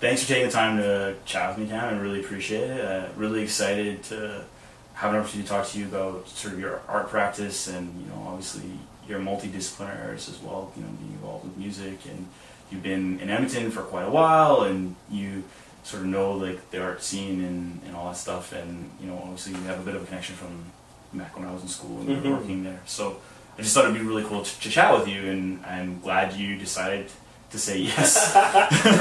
thanks for taking the time to chat with me, Cam. I really appreciate it. Really excited to have an opportunity to talk to you about sort of your art practice, and obviously you're a multidisciplinary artist as well. Being involved with music, and you've been in Edmonton for quite a while, and you sort of know like the art scene and all that stuff. And obviously you have a bit of a connection from back when I was in school and you were working there. So I just thought it'd be really cool to chat with you, and I'm glad you decided to say yes.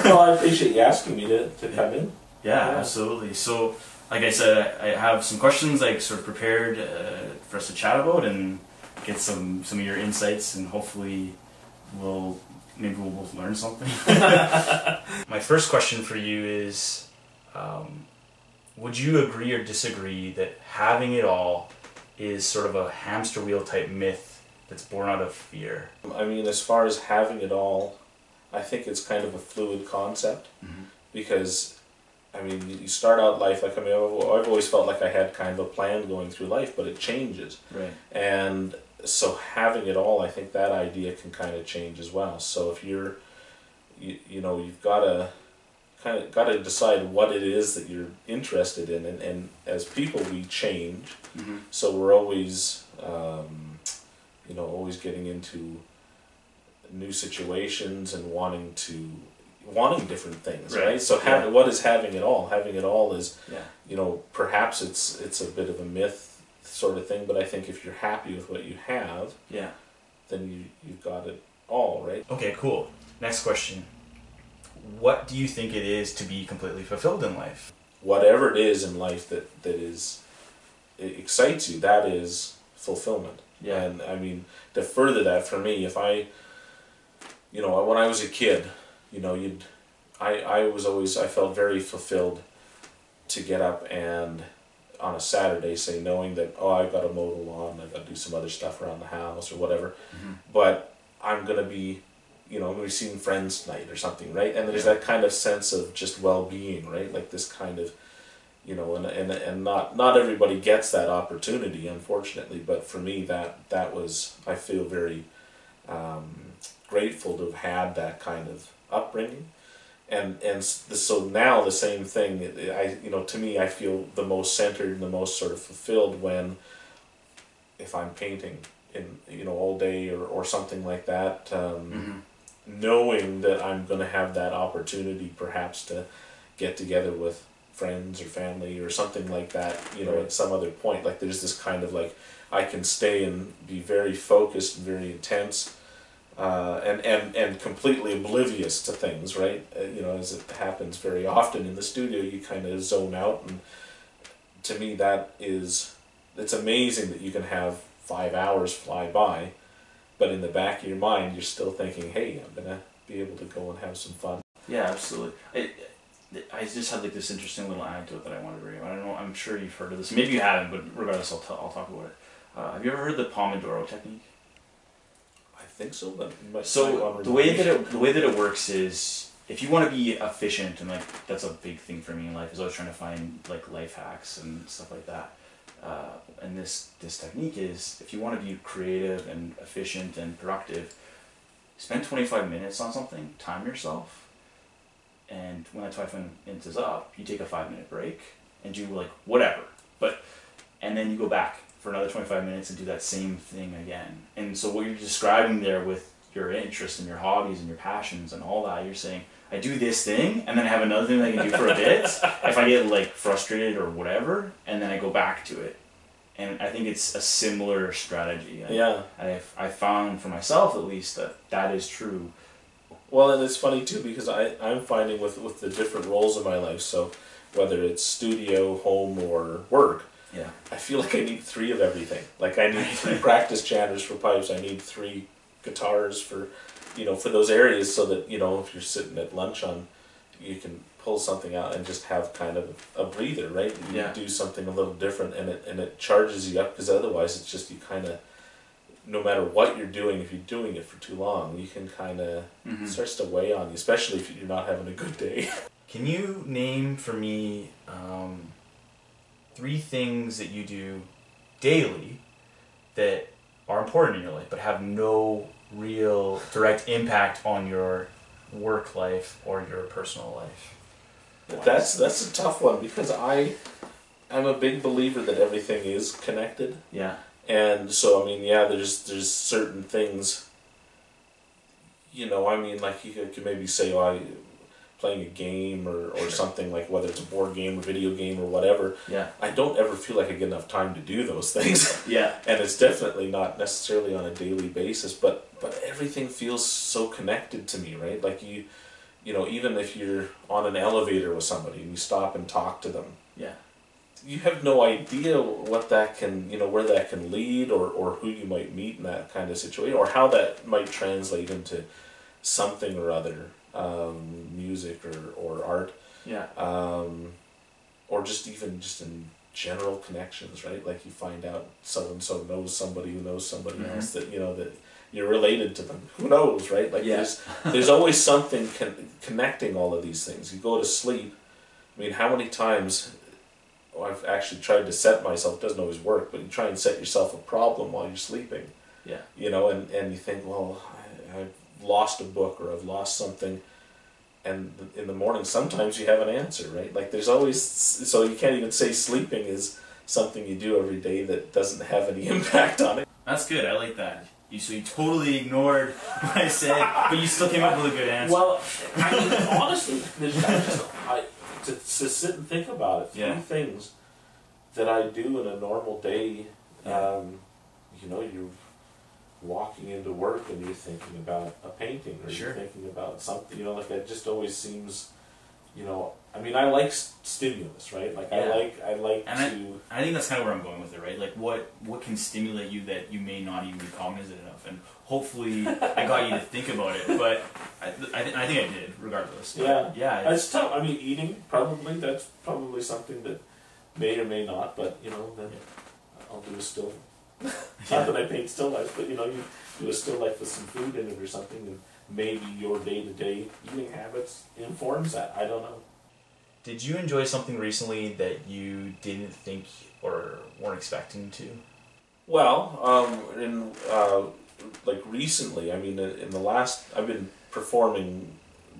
Well, I appreciate you asking me to come in. Yeah, absolutely. So, like I said, I have some questions like sort of prepared for us to chat about and get some of your insights, and hopefully maybe we'll both learn something. My first question for you is, would you agree or disagree that having it all is sort of a hamster wheel type myth that's born out of fear? I mean, as far as having it all, I think it's kind of a fluid concept, because, I mean, you start out life, like, I mean, I've always felt like I had kind of a plan going through life, but it changes. Right. And so having it all, I think that idea can kind of change as well. So if you've got to decide what it is that you're interested in, and as people we change, so we're always always getting into new situations and wanting different things, right? So what is having it all? Having it all is, perhaps it's a bit of a myth sort of thing, but I think if you're happy with what you have, then you've got it all, right? Okay, cool. Next question. What do you think it is to be completely fulfilled in life? Whatever it is in life that it excites you, that is fulfillment. Yeah. And I mean, to further that, for me, if I when I was a kid, I felt very fulfilled to get up and on a Saturday, say, knowing that, I've got to mow the lawn, I've got to do some other stuff around the house or whatever, but I'm going to be, I'm going to be seeing friends tonight or something, right? And there's that kind of sense of just well-being, right? Like this kind of, and not everybody gets that opportunity, unfortunately, but for me, that was, I feel very grateful to have had that kind of upbringing. So now the same thing, to me, I feel the most centered and the most sort of fulfilled if I'm painting all day or something like that, knowing that I'm going to have that opportunity perhaps to get together with friends or family or something like that, at some other point. Like there's this kind of like, I can stay and be very focused and very intense, and completely oblivious to things, right? As it happens very often in the studio, you kind of zone out, and to me it's amazing that you can have 5 hours fly by, but in the back of your mind you're still thinking, hey, I'm gonna be able to go and have some fun. Yeah, absolutely. I just had like this interesting little anecdote that I wanted to bring up. I don't know, I'm sure you've heard of this. Maybe you haven't, but regardless, I'll talk about it. Have you ever heard the Pomodoro technique? I think so, but so the way that it works is, if you want to be efficient, and like that's a big thing for me in life, is always trying to find like life hacks and stuff like that. And this technique is, if you want to be creative and efficient and productive, spend 25 minutes on something, time yourself, and when that 25 minutes is up, you take a 5-minute break and do like whatever, and then you go back for another 25 minutes and do that same thing again. And so what you're describing there with your interests and your hobbies and your passions and all that, you're saying, I do this thing, and then I have another thing that I can do for a bit if I get like frustrated or whatever, and then I go back to it. And I think it's a similar strategy. I found for myself at least that is true. Well, and it's funny too, because I'm finding with the different roles in my life, so whether it's studio, home, or work, I feel like I need 3 of everything. Like I need 3 practice chanters for pipes, I need 3 guitars for those areas, so that, if you're sitting at lunch you can pull something out and just have kind of a breather, right? You do something a little different, and it charges you up, because otherwise it's just, you kind of, no matter what you're doing, if you're doing it for too long, you can kind of, it starts to weigh on you, especially if you're not having a good day. Can you name for me 3 things that you do daily that are important in your life but have no real direct impact on your work life or your personal life? That's a tough one, because I'm a big believer that everything is connected. Yeah. And so, I mean, yeah, there's certain things, you know, I mean, like you could maybe say, oh, playing a game or something, like whether it's a board game or video game or whatever. Yeah. I don't ever feel like I get enough time to do those things. Yeah. And it's definitely not necessarily on a daily basis, but everything feels so connected to me, right? Like you know, even if you're on an elevator with somebody and you stop and talk to them. Yeah. You have no idea what that can, you know, where that can lead, or who you might meet in that kind of situation, or how that might translate into something or other, music or art. Yeah. Or just even just in general connections, right? Like you find out so-and-so knows somebody who knows somebody else, that, you know, that you're related to them. Who knows, right? Like there's always something connecting all of these things. You go to sleep. I mean, how many times I've actually tried to set myself, it doesn't always work, but you try and set yourself a problem while you're sleeping. Yeah. You know, and you think, well, I've lost a book or I've lost something, and in the morning sometimes you have an answer, right? Like there's always, so you can't even say sleeping is something you do every day that doesn't have any impact on it. That's good, I like that. So you totally ignored what I said, but you still came up with a good answer. Well, I mean, honestly, to sit and think about it, three things that I do in a normal day. You know, you're walking into work and you're thinking about a painting, or you're thinking about something, you know, like that just always seems, you know, I mean, I like stimulus, right? Like I like to... I think that's kind of where I'm going with it, right? Like what can stimulate you that you may not even be cognizant of, and hopefully I got you to think about it, but I think I did, regardless. But yeah, it's tough. I mean, eating, probably, that's probably something that may or may not, but, you know, then I'll do a still. Not that I paint still life, but, you know, you do a still life with some food in it or something, and maybe your day-to-day eating habits informs that. I don't know. Did you enjoy something recently that you didn't think or weren't expecting to? Well, like recently, I mean, in the last, I've been performing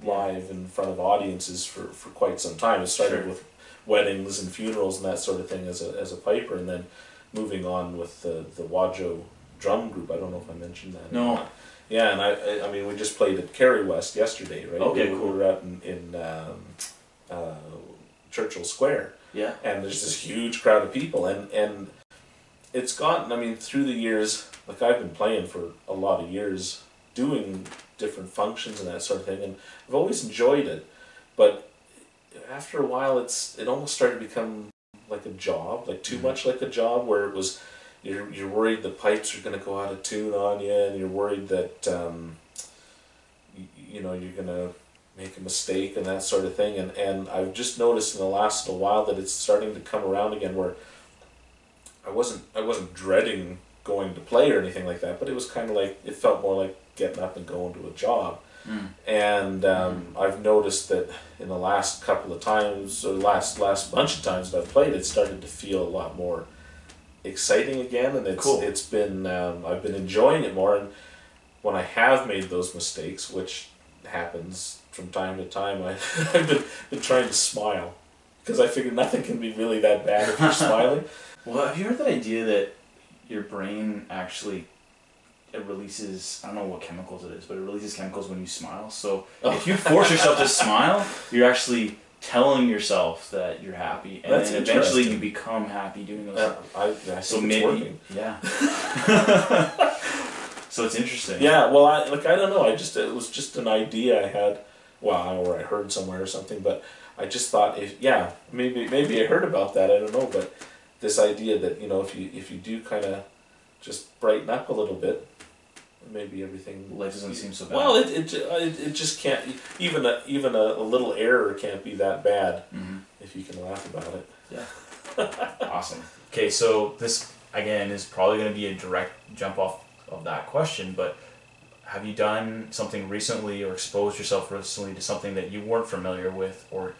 live in front of audiences for quite some time. It started with weddings and funerals and that sort of thing as a piper, and then moving on with the Wajo drum group. I don't know if I mentioned that. No. Yeah, and I mean, we just played at Kerry West yesterday, right? Okay, cool. We were out in Churchill Square. Yeah. And there's this huge crowd of people, and it's gotten, I mean, through the years, like I've been playing for a lot of years, doing different functions and that sort of thing, and I've always enjoyed it, but after a while it almost started to become like a job, like too much like a job, where it was, you're worried the pipes are going to go out of tune on you, and you're worried that you know, you're going to make a mistake and that sort of thing, and I've just noticed in the last little while that it's starting to come around again, where I wasn't dreading going to play or anything like that, but it was kind of like, it felt more like getting up and going to a job. And I've noticed that in the last couple of times, or last bunch of times that I've played, it started to feel a lot more exciting again, and it's been I've been enjoying it more. And when I have made those mistakes, which happens from time to time, I've been trying to smile, because I figure nothing can be really that bad if you're smiling. Well, have you heard that idea that your brain actually, it releases, I don't know what chemicals it is, but it releases chemicals when you smile. So if you force yourself to smile, you're actually telling yourself that you're happy, and then eventually you become happy doing those things. I so maybe, working. Yeah. So it's interesting. Yeah, well, I don't know. It was just an idea I had. Well, or I heard somewhere or something, but I just thought, maybe I heard about that. I don't know, but this idea that, you know, if you do kind of just brighten up a little bit, maybe everything, life doesn't seem so bad. Well, it just can't, even a little error can't be that bad if you can laugh about it. Yeah. Awesome. Okay, so this again is probably going to be a direct jump off of that question, but have you done something recently or exposed yourself recently to something that you weren't familiar with, or,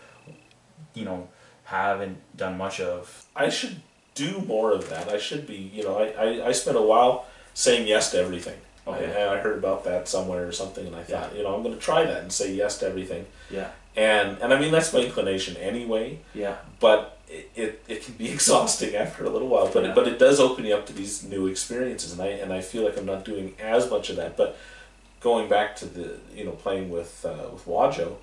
you know, haven't done much of? I should do more of that. I should be, you know, I spent a while saying yes to everything. Okay. I heard about that somewhere or something, and I thought, you know, I'm going to try that and say yes to everything. Yeah. And I mean, that's my inclination anyway. Yeah. But it can be exhausting after a little while. But it does open you up to these new experiences, and I feel like I'm not doing as much of that. But going back to the playing with Wajo,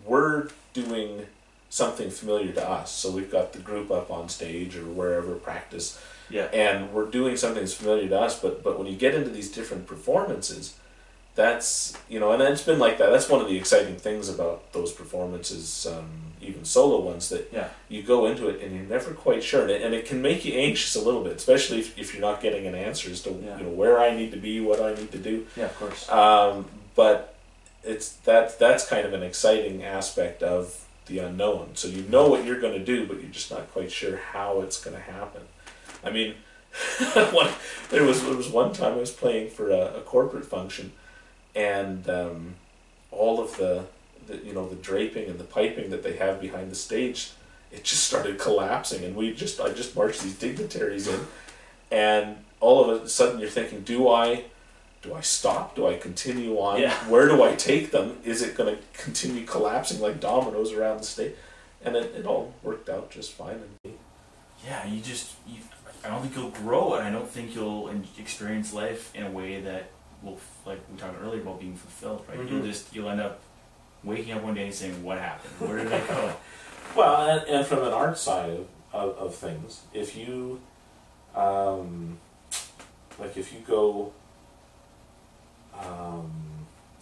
we're doing something familiar to us. So we've got the group up on stage or wherever practice. Yeah. And we're doing something that's familiar to us, but when you get into these different performances, that's, and it's been like that. That's one of the exciting things about those performances, even solo ones, that you go into it and you're never quite sure. And it can make you anxious a little bit, especially if you're not getting an answer as to where I need to be, what I need to do. Yeah, of course. But that's kind of an exciting aspect of the unknown. So you know what you're going to do, but you're just not quite sure how it's going to happen. I mean, there was one time I was playing for a corporate function, and all of the draping and the piping that they have behind the stage, it just started collapsing, and I just marched these dignitaries in, and all of a sudden you're thinking, do I stop? Do I continue on? Yeah. Where do I take them? Is it going to continue collapsing like dominoes around the stage? And it all worked out just fine. Yeah, I don't think you'll grow, and I don't think you'll experience life in a way that will, like we talked earlier about being fulfilled, right? You'll end up waking up one day and saying, what happened? Where did I go? Well, and from an art side of things, if you, if you go,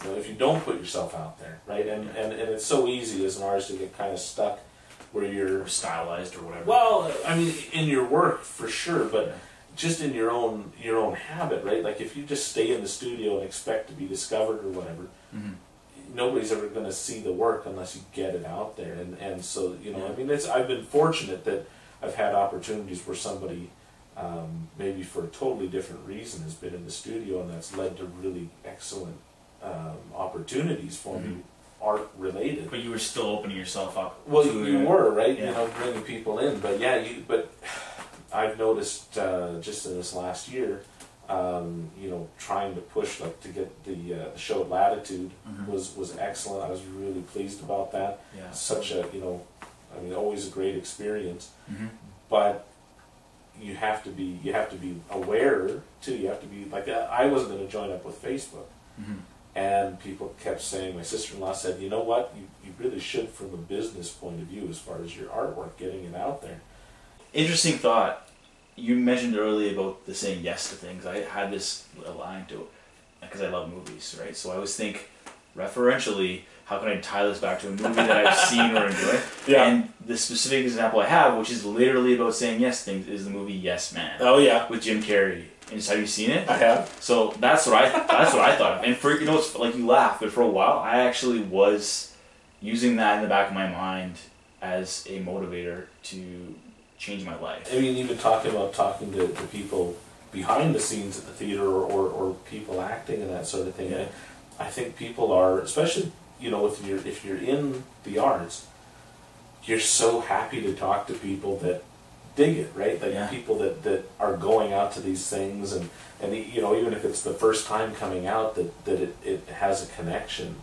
if you don't put yourself out there, right? And it's so easy as an artist to get kind of stuck where you're stylized or whatever. Well, I mean, in your work for sure, but just in your own habit, right? Like if you just stay in the studio and expect to be discovered or whatever, nobody's ever going to see the work unless you get it out there. And so I mean, I've been fortunate that I've had opportunities where somebody, maybe for a totally different reason, has been in the studio, and that's led to really excellent opportunities for me, art related. But you were still opening yourself up. Well, you were, right? Yeah. Bringing people in. But but I've noticed just in this last year, trying to push to get the show at Latitude was excellent. I was really pleased about that. Yeah. Such a always a great experience. But you have to be aware too. You have to be I wasn't going to join up with Facebook. And people kept saying, my sister-in-law said, you know what, you really should, from a business point of view, as far as your artwork, getting it out there. Interesting thought. You mentioned earlier about the saying yes to things. I had this line to it, because I love movies, right? So I always think, referentially, how can I tie this back to a movie that I've seen or enjoyed? Yeah. And the specific example I have, which is literally about saying yes to things, is the movie Yes Man. Oh yeah. With Jim Carrey. And have you seen it? I have. So that's what I thought of. And for it's like you laugh, but for a while I actually was using that in the back of my mind as a motivator to change my life. I mean, even talking to people behind the scenes at the theater or people acting and that sort of thing. Yeah. I think people are, especially if you're in the arts, you're so happy to talk to people that dig it, right? Like people that are going out to these things and even if it's the first time coming out, that it has a connection.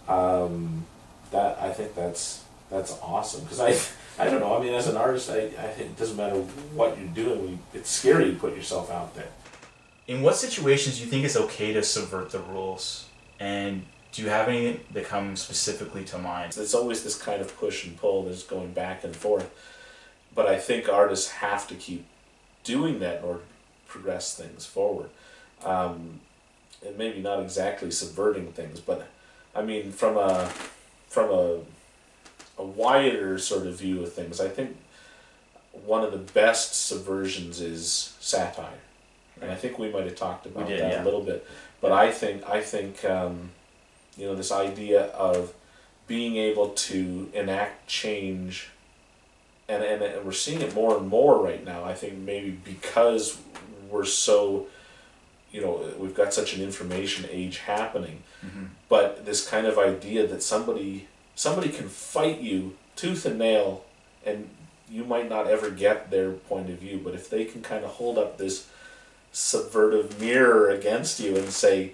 That I think that's awesome, because I don't know, I mean, as an artist, I think it doesn't matter what you're doing, it's scary to put yourself out there. In what situations do you think it's okay to subvert the rules, and do you have any that come specifically to mind? It's always this kind of push and pull that's going back and forth. But I think artists have to keep doing that in order to progress things forward. And maybe not exactly subverting things, but I mean from a wider sort of view of things, I think one of the best subversions is satire. And I think we might have talked about that a little bit. But I think this idea of being able to enact change. And we're seeing it more and more right now. I think maybe because we're so, we've got such an information age happening. But this kind of idea that somebody can fight you tooth and nail, and you might not ever get their point of view, but if they can kind of hold up this subvertive mirror against you and say,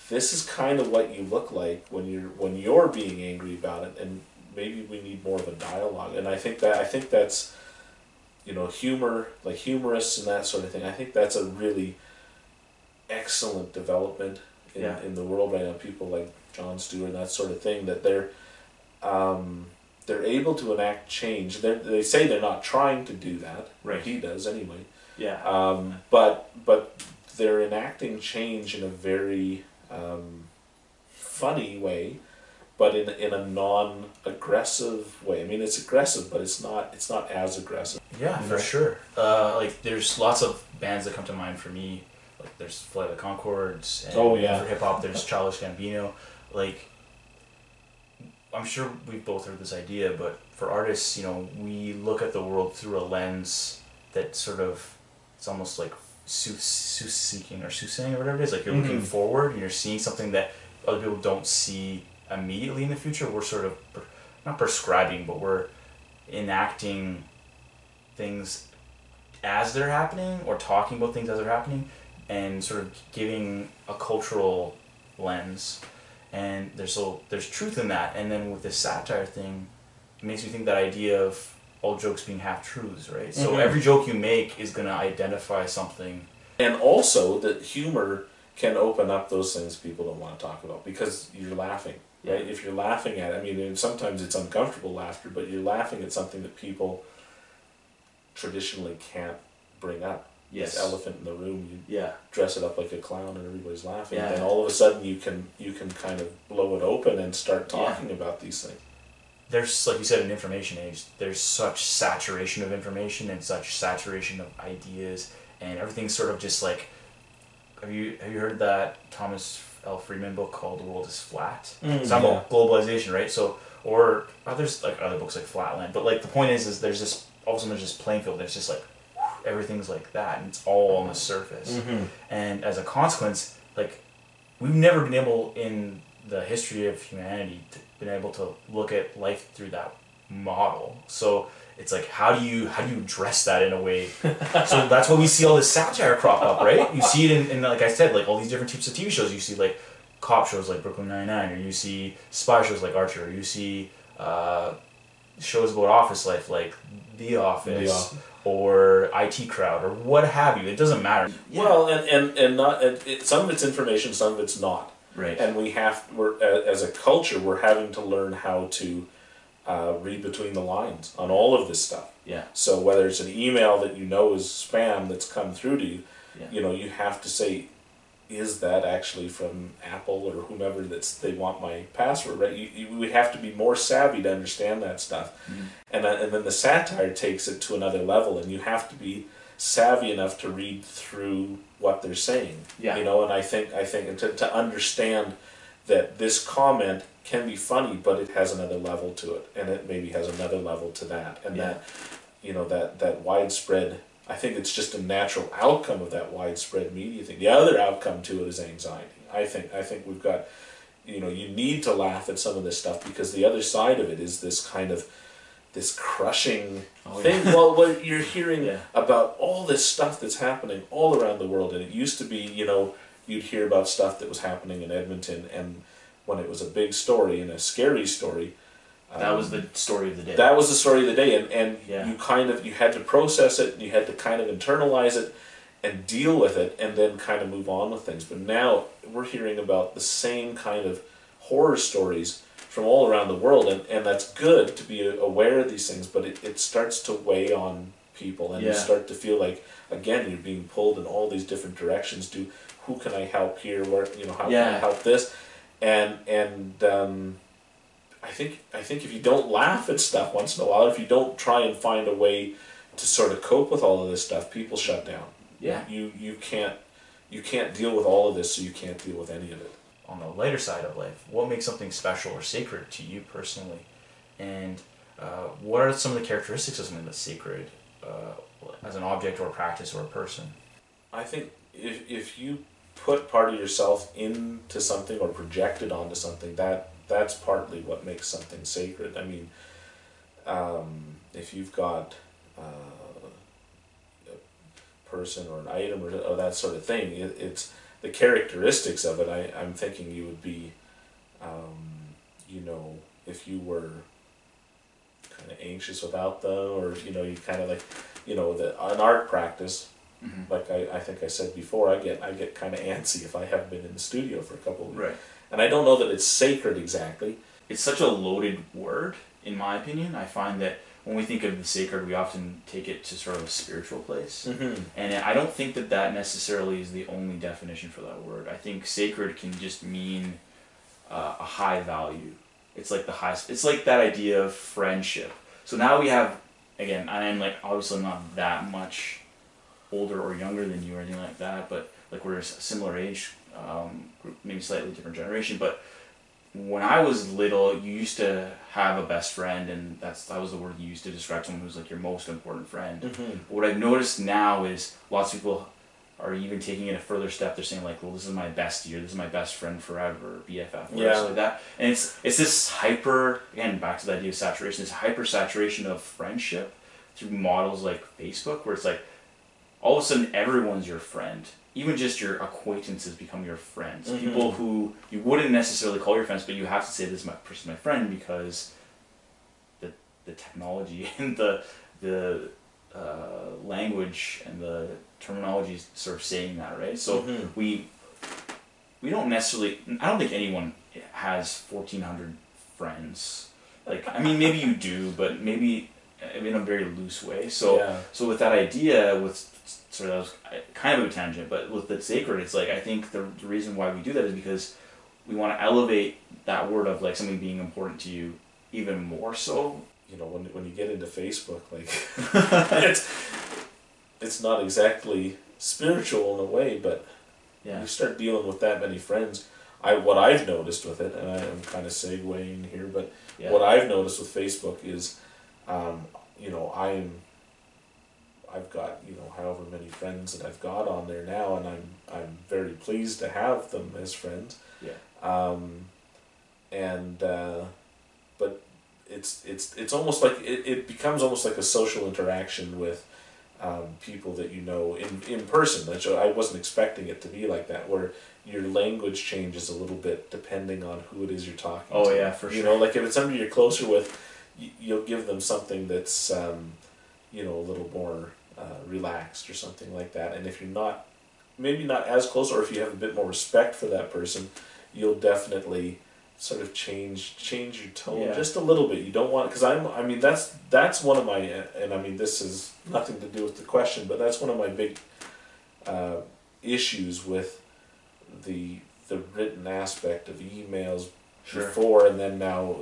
this is kind of what you look like when you're being angry about it, and maybe we need more of a dialogue. And I think that's, you know, humor, like humorists and that sort of thing. I think that's a really excellent development in the world right now. People like Jon Stewart and that sort of thing, that they're able to enact change. They say they're not trying to do that. Right. He does anyway. Yeah. But they're enacting change in a very funny way, but in a non-aggressive way. I mean, it's aggressive, but it's not as aggressive. Yeah, for sure. Like, there's lots of bands that come to mind for me. Like, there's Flight of the Conchords, and for hip hop, there's Childish Gambino. Like, I'm sure we've both heard this idea, but for artists, you know, we look at the world through a lens that sort of, it's almost like soothsaying or soothsaying or whatever it is. Like, you're looking forward and you're seeing something that other people don't see immediately in the future. We're sort of not prescribing, but we're enacting things as they're happening, or talking about things as they're happening, and sort of giving a cultural lens. And there's truth in that. And then with this satire thing, it makes me think that idea of all jokes being half-truths, right? So every joke you make is going to identify something. And also that humor can open up those things people don't want to talk about, because you're laughing, right? If you're laughing at it, I mean, and sometimes it's uncomfortable laughter, but you're laughing at something that people traditionally can't bring up. Yes. This elephant in the room, you dress it up like a clown and everybody's laughing. Yeah. And then all of a sudden you can kind of blow it open and start talking about these things. There's, like you said, an information age, there's such saturation of information and such saturation of ideas, and everything's sort of just like, have you heard that Thomas L. Friedman book called The World is Flat? It's talking about globalization, right? So, or there's like other books like Flatland, but like the point is there's this, all of a sudden there's this playing field, and it's just like, everything's like that, and it's all on the surface. And as a consequence, like, we've never been able in the history of humanity to been able to look at life through that model. So it's like, how do you address that in a way? So that's why we see all this satire crop up, right? You see it in like I said, like all these different types of TV shows. You see like cop shows like Brooklyn Nine-Nine, or you see spy shows like Archer, or you see shows about office life like The Office, or IT Crowd, or what have you. It doesn't matter. Well, and not some of it's information, some of it's not. Right. And we're as a culture, we're having to learn how to read between the lines on all of this stuff. Yeah. So whether it's an email that you know is spam that's come through to you, you know, you have to say, is that actually from Apple or whomever they want my password, right? We have to be more savvy to understand that stuff. And then the satire takes it to another level, and you have to be savvy enough to read through what they're saying. You know, and I think to understand that this comment can be funny, but it has another level to it, and it maybe has another level to that, and that, you know, that widespread, I think it's just a natural outcome of that widespread media thing. The other outcome to it is anxiety. I think we've got, you know, you need to laugh at some of this stuff, because the other side of it is this kind of, this crushing thing. Well, what you're hearing about all this stuff that's happening all around the world, and it used to be, you know, you'd hear about stuff that was happening in Edmonton, and when it was a big story and a scary story, that was the story of the day. That was the story of the day, and you had to process it, and you had to kind of internalize it and deal with it, and then kind of move on with things. But now we're hearing about the same kind of horror stories from all around the world, and that's good to be aware of these things, but it starts to weigh on people, and you start to feel like, again, you're being pulled in all these different directions. Who can I help here? Where, you know, how can I help this? And I think if you don't laugh at stuff once in a while, if you don't try and find a way to sort of cope with all of this stuff, people shut down. You can't deal with all of this, so you can't deal with any of it. On the lighter side of life, what makes something special or sacred to you personally? And what are some of the characteristics of something that's sacred as an object or a practice or a person? I think if you put part of yourself into something or project it onto something, that's partly what makes something sacred. I mean, if you've got a person or an item or that sort of thing, the characteristics of it, I'm thinking you would be, you know, if you were kind of anxious without them, or, you know, you kind of like, you know, an art practice, like I think I said before, I get kind of antsy if I haven't been in the studio for a couple of weeks. Right. And I don't know that it's sacred exactly. It's such a loaded word, in my opinion. I find that when we think of the sacred, we often take it to sort of a spiritual place. And I don't think that that necessarily is the only definition for that word. I think sacred can just mean a high value. It's like the highest. It's like that idea of friendship. So now we have, again, I'm like obviously not that much older or younger than you or anything like that, but like we're a similar age group, maybe slightly different generation. But when I was little, you used to have a best friend, and that was the word you used to describe someone who's like your most important friend. What I've noticed now is lots of people are even taking it a further step. They're saying like, well, this is my best year, this is my best friend forever, BFF, or something like that. And it's this hyper, again, back to the idea of saturation, this hyper saturation of friendship through models like Facebook, where it's like all of a sudden everyone's your friend. Even just your acquaintances become your friends. People who you wouldn't necessarily call your friends, but you have to say this is my person, my friend, because the technology and the language and the terminology is sort of saying that, right? So we don't necessarily. I don't think anyone has 1,400 friends. Like, I mean, maybe you do, but maybe in a very loose way. So so with that idea, with sort of, that was kind of a tangent, but with the sacred, it's like, I think the reason why we do that is because we want to elevate that word of like something being important to you even more so. You know, when you get into Facebook, like it's not exactly spiritual in a way, but you start dealing with that many friends. What I've noticed with it, and I'm kind of segueing here, but what I've noticed with Facebook is, you know, I've got, you know, however many friends that I've got on there now, and I'm very pleased to have them as friends. But it's almost like it becomes almost like a social interaction with people that you know in person. Which I wasn't expecting it to be like that, where your language changes a little bit depending on who it is you're talking to. Oh yeah, for sure. You know, like if it's somebody you're closer with, you'll give them something that's you know, a little more relaxed or something like that. And if you're not, maybe not as close, or if you have a bit more respect for that person, you'll definitely sort of change your tone just a little bit. You don't want, because I mean that's one of my, and I mean this is nothing to do with the question, but that's one of my big issues with the written aspect of emails before and then now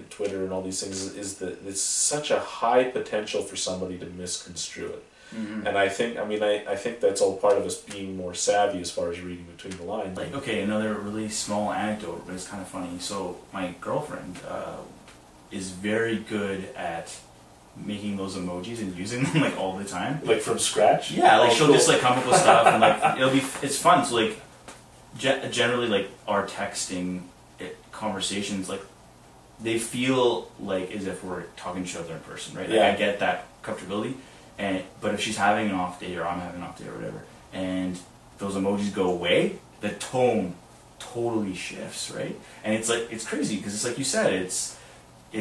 Twitter and all these things, is that it's such a high potential for somebody to misconstrue it. And I think that's all part of us being more savvy as far as reading between the lines. Like, okay, another really small anecdote, but it's kind of funny. So my girlfriend is very good at making those emojis and using them like all the time. Like from scratch? Yeah, like she'll just like come up with stuff and like it's fun. So like generally like our texting conversations, like they feel like as if we're talking to each other in person, right? Like I get that comfortability. But if she's having an off day or I'm having an off day or whatever, and those emojis go away, the tone totally shifts, right? And it's like, it's crazy because it's like you said, it's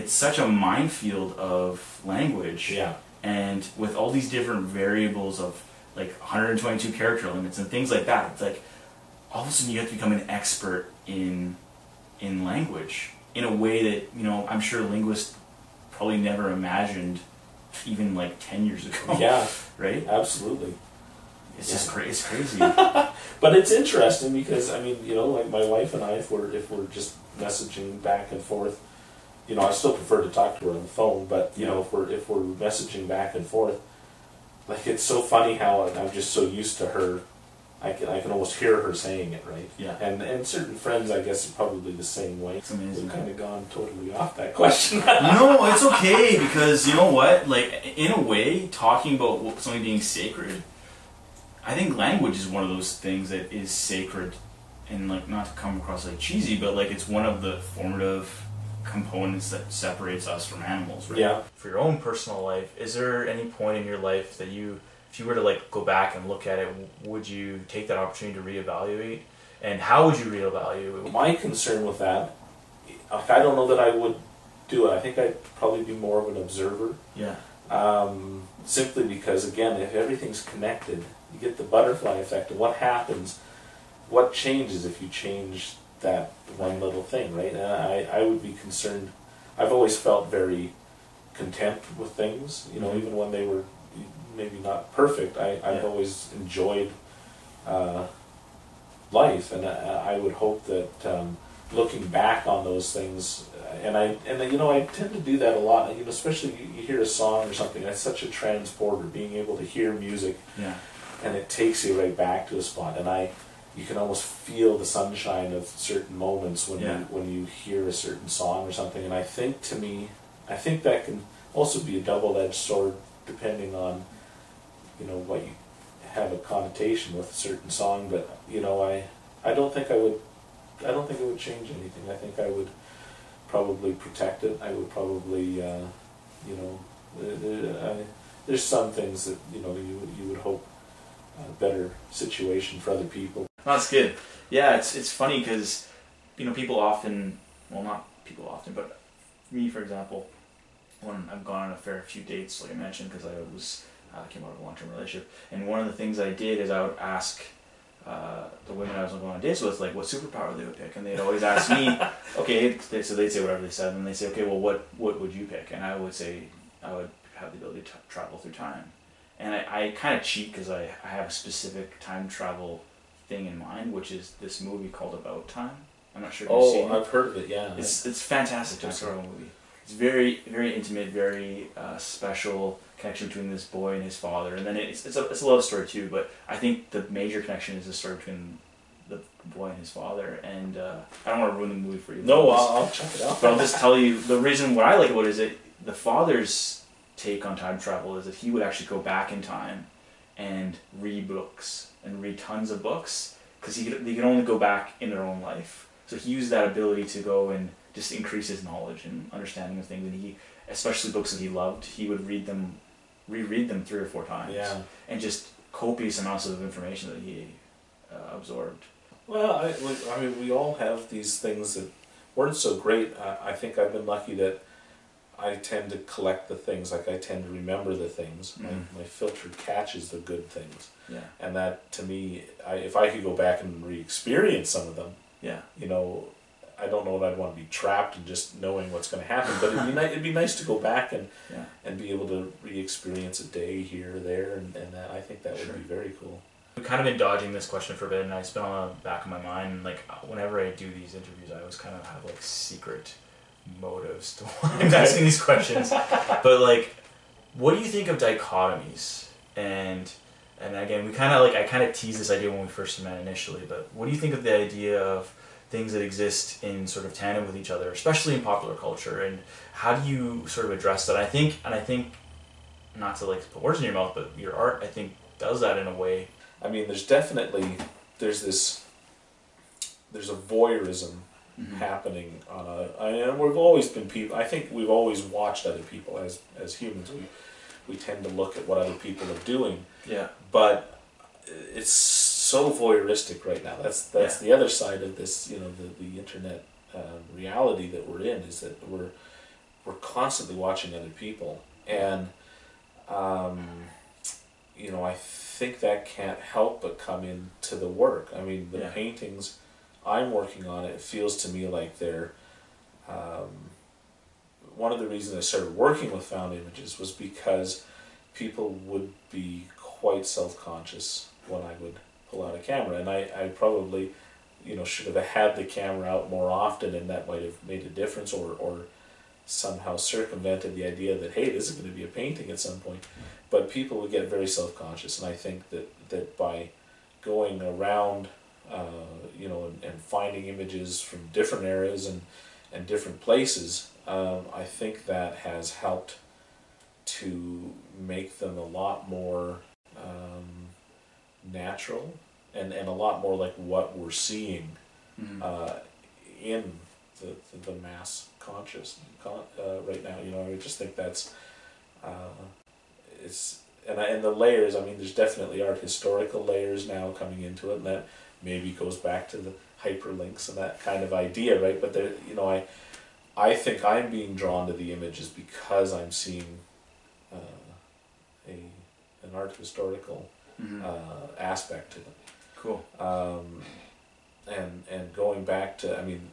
such a minefield of language. Yeah. And with all these different variables of like 122 character limits and things like that, it's like all of a sudden you have to become an expert in language in a way that, you know, I'm sure linguists probably never imagined even like 10 years ago. Yeah. Right? Absolutely. It's just it's crazy. But it's interesting because, I mean, you know, like my wife and I, if we're just messaging back and forth, you know, I still prefer to talk to her on the phone, but you know, if we're messaging back and forth, like it's so funny how I'm just so used to her. I can almost hear her saying it, right? Yeah. And certain friends, I guess, are probably the same way. It's amazing. We've kind of gone totally off that question. No, it's okay, because you know what? Like, in a way, talking about something being sacred, I think language is one of those things that is sacred, and like, not to come across like cheesy, but like it's one of the formative components that separates us from animals, right? Yeah. For your own personal life, is there any point in your life that you if you were to like go back and look at it, would you take that opportunity to reevaluate? And how would you reevaluate? My concern with that, like, I don't know that I would do it. I think I'd probably be more of an observer. Yeah. Simply because, again, if everything's connected, you get the butterfly effect. And what happens, what changes if you change that one little thing, right? And I would be concerned. I've always felt very content with things, you know, even when they were maybe not perfect. I've always enjoyed life, and I would hope that looking back on those things, and I tend to do that a lot. You know, especially you hear a song or something. That's such a transporter, being able to hear music, and it takes you right back to a spot. And you can almost feel the sunshine of certain moments when you hear a certain song or something. And I think that can also be a double-edged sword, depending on, you know, what you have a connotation with a certain song. But you know, I don't think it would change anything. I think I would probably protect it. I would probably, there's some things that, you know, you would hope a better situation for other people. That's good. Yeah, it's funny because, you know, people often, well, not people often, but me, for example, when I've gone on a fair few dates, like I mentioned, because I came out of a long-term relationship, and one of the things I did is I would ask the women I was going on dates with, like, what superpower they would pick, and they'd always ask me, okay, so they'd say whatever they said, and they'd say, okay, well, what would you pick? And I would say I would have the ability to travel through time. And I kind of cheat because I have a specific time travel thing in mind, which is this movie called About Time. I'm not sure if you've seen it. Oh, I've heard of it, yeah. It's fantastic time travel movie. It's very, very intimate, very special connection between this boy and his father, and then it's a love story too. But I think the major connection is the story between the boy and his father. And I don't want to ruin the movie for you. No, I'll check it out. But I'll just tell you the reason what I like about it is that the father's take on time travel is that he would actually go back in time and read books and read tons of books because they can only go back in their own life. So he used that ability to go and just increase his knowledge and understanding of things. And especially books that he loved, he would reread them 3 or 4 times. Yeah. And just copious amounts of information that he absorbed. Well, I mean, we all have these things that weren't so great. I think I've been lucky that I tend to collect the things, like I tend to remember the things. My filter catches the good things. Yeah. And that, to me, if I could go back and re-experience some of them, you know, I don't know that I'd want to be trapped in just knowing what's going to happen, but it'd be nice to go back and be able to re-experience a day here or there, and that, I think that would be very cool. I've kind of been dodging this question for a bit, and it's been on the back of my mind. And like whenever I do these interviews, I always kind of have like secret motives to why I'm asking these questions. But like, what do you think of dichotomies? And again, I kind of teased this idea when we first met initially. But what do you think of the idea of things that exist in sort of tandem with each other, especially in popular culture? And how do you sort of address that? I think, not to like put words in your mouth, but your art, I think, does that in a way. I mean, there's a voyeurism happening and we've always been people. I think we've always watched other people as humans. We tend to look at what other people are doing. Yeah. But it's so voyeuristic right now. That's the other side of this. You know, the internet reality that we're in is that we're constantly watching other people, and you know, I think that can't help but come into the work. I mean, the paintings I'm working on, it feels to me like they're one of the reasons I started working with found images was because people would be quite self-conscious when I would pull out a camera, and I probably, you know, should have had the camera out more often, and that might have made a difference, or somehow circumvented the idea that, hey, this is going to be a painting at some point. But people would get very self-conscious, and I think that by going around you know, and finding images from different eras and different places, I think that has helped to make them a lot more natural and a lot more like what we're seeing in the mass conscious right now. You know, I just think that's and the layers. I mean, there's definitely art historical layers now coming into it, and that maybe goes back to the hyperlinks and that kind of idea, right? But there, you know, I think I'm being drawn to the images because I'm seeing an art historical aspect to them. Cool. And going back to, I mean,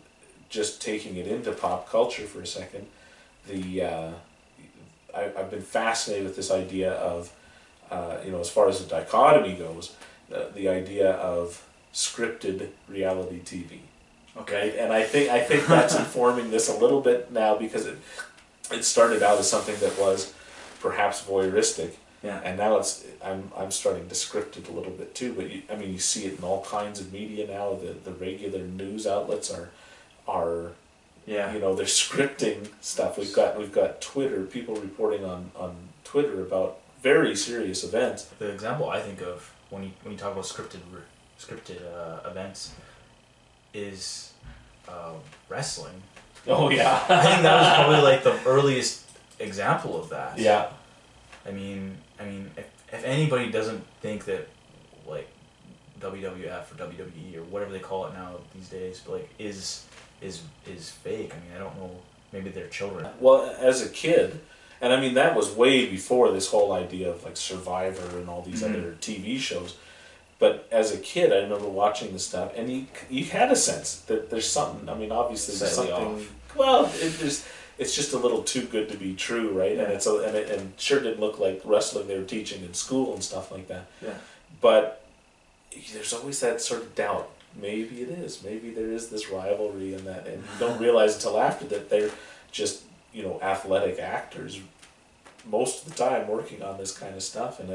just taking it into pop culture for a second, I've been fascinated with this idea of, you know, as far as the dichotomy goes, the idea of scripted reality TV. Okay, and I think that's informing this a little bit now, because it started out as something that was perhaps voyeuristic, and now I'm starting to script it a little bit too. But I mean, you see it in all kinds of media now. The regular news outlets are you know, they're scripting stuff. We've got Twitter, people reporting on Twitter about very serious events. The example I think of when you talk about scripted events is wrestling. Oh yeah. I think that was probably like the earliest example of that. Yeah. I mean, if anybody doesn't think that like WWF or WWE or whatever they call it now these days, but like is fake. I mean, I don't know. Maybe they're children. Well, as a kid, and I mean that was way before this whole idea of like Survivor and all these other TV shows. But as a kid, I remember watching this stuff, and you had a sense that there's something. I mean, obviously there's something. Off. Well, it's just a little too good to be true, right? Yeah. And it sure didn't look like wrestling they were teaching in school and stuff like that. Yeah. But there's always that sort of doubt. Maybe it is. Maybe there is this rivalry in that, and you don't realize until after that they're just, you know, athletic actors most of the time working on this kind of stuff, and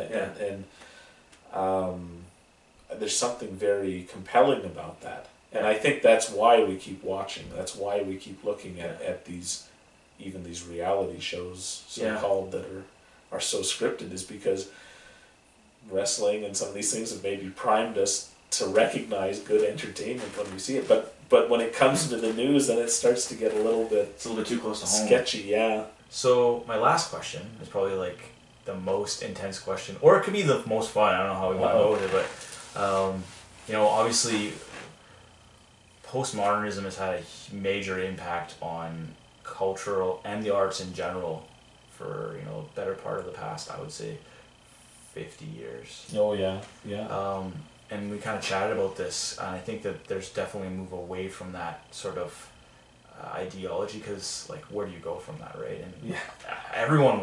there's something very compelling about that, and I think that's why we keep watching. That's why we keep looking at these, even these reality shows, so-called, that are so scripted, is because wrestling and some of these things have maybe primed us to recognize good entertainment when we see it, but when it comes to the news, then it starts to get a little bit too close to home. Sketchy, yeah. So my last question is probably like the most intense question, or it could be the most fun. I don't know how we want to go with it, but you know, obviously, postmodernism has had a major impact on cultural and the arts in general for, you know, better part of the past, I would say, 50 years. Oh yeah, yeah. And we kind of chatted about this, and I think that there's definitely a move away from that sort of ideology, because like, where do you go from that, right? And everyone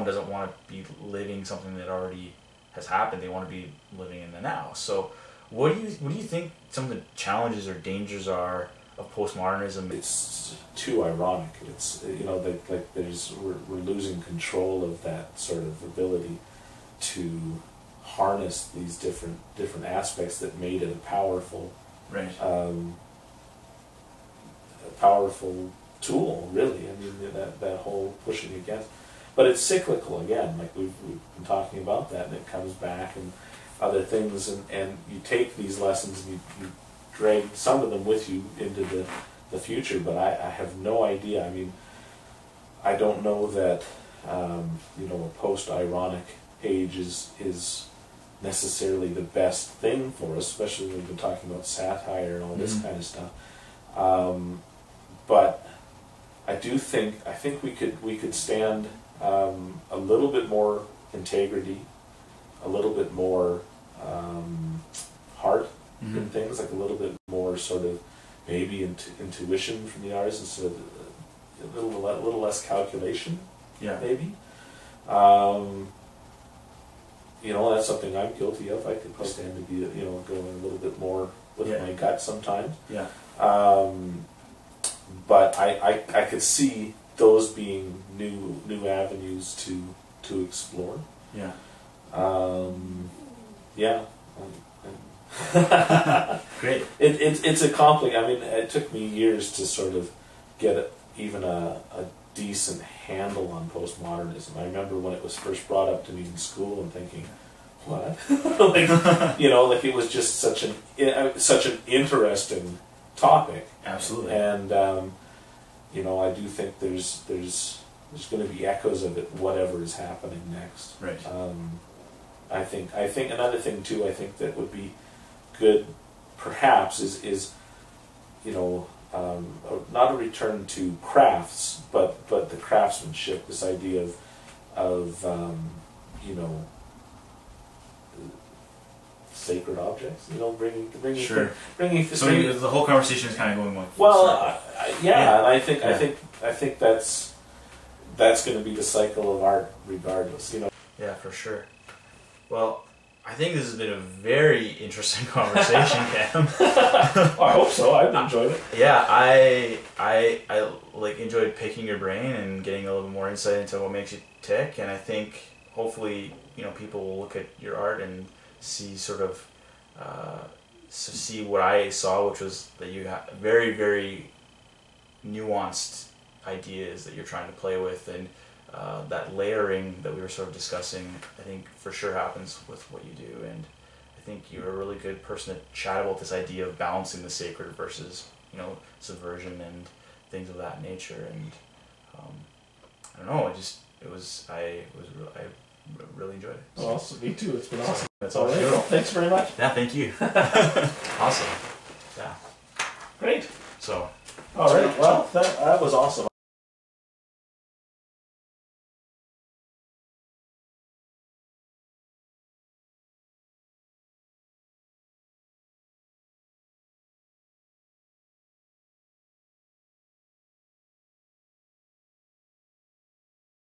doesn't want to be living something that already has happened. They want to be living in the now. So what do you think some of the challenges or dangers are of postmodernism? It's too ironic. It's, you know, like we're losing control of that sort of ability to harness these different aspects that made it a powerful tool, really. I mean, that whole pushing against, but it's cyclical again. Like we've been talking about that, and it comes back and other things, and you take these lessons and you drag some of them with you into the future. But I have no idea. I mean, I don't know that you know, a post-ironic age is necessarily the best thing for us, especially when we've been talking about satire and all this kind of stuff. But I think we could stand a little bit more integrity, a little bit more heart in things, like a little bit more sort of maybe intuition from the artist, instead of a little less calculation. Yeah. Maybe. You know, that's something I'm guilty of. I could stand to be, you know, going a little bit more with my gut sometimes. Yeah. But I could see those being new avenues to explore. Yeah. Yeah. Great. It's a complex. I mean, it took me years to sort of get even a decent handle on postmodernism. I remember when it was first brought up to me in school and thinking, what? Like, you know, like it was just such an interesting topic. Absolutely. And you know, I do think there's there's going to be echoes of it, whatever is happening next. Right. I think another thing too, I think that would be good, perhaps, is you know, not a return to crafts, but the craftsmanship. This idea of you know, sacred objects. You know, bringing Sure. bringing. So the whole conversation is kind of going like. Well, yeah, and I think that's going to be the cycle of art, regardless. You know. Yeah, for sure. Well, I think this has been a very interesting conversation, Cam. I hope so. I've enjoyed it. Yeah, I like enjoyed picking your brain and getting a little bit more insight into what makes you tick, and I think hopefully, you know, people will look at your art and see sort of see what I saw, which was that you have very, very nuanced ideas that you're trying to play with, and that layering that we were sort of discussing, I think for sure happens with what you do, and I think you're a really good person to chat about this idea of balancing the sacred versus, you know, subversion and things of that nature, and I don't know, I really enjoyed it. So. Awesome, me too. It's been awesome. That's all. Right. Thanks very much. Yeah, thank you. Awesome. Yeah. Great. So. All right. Well, that was awesome.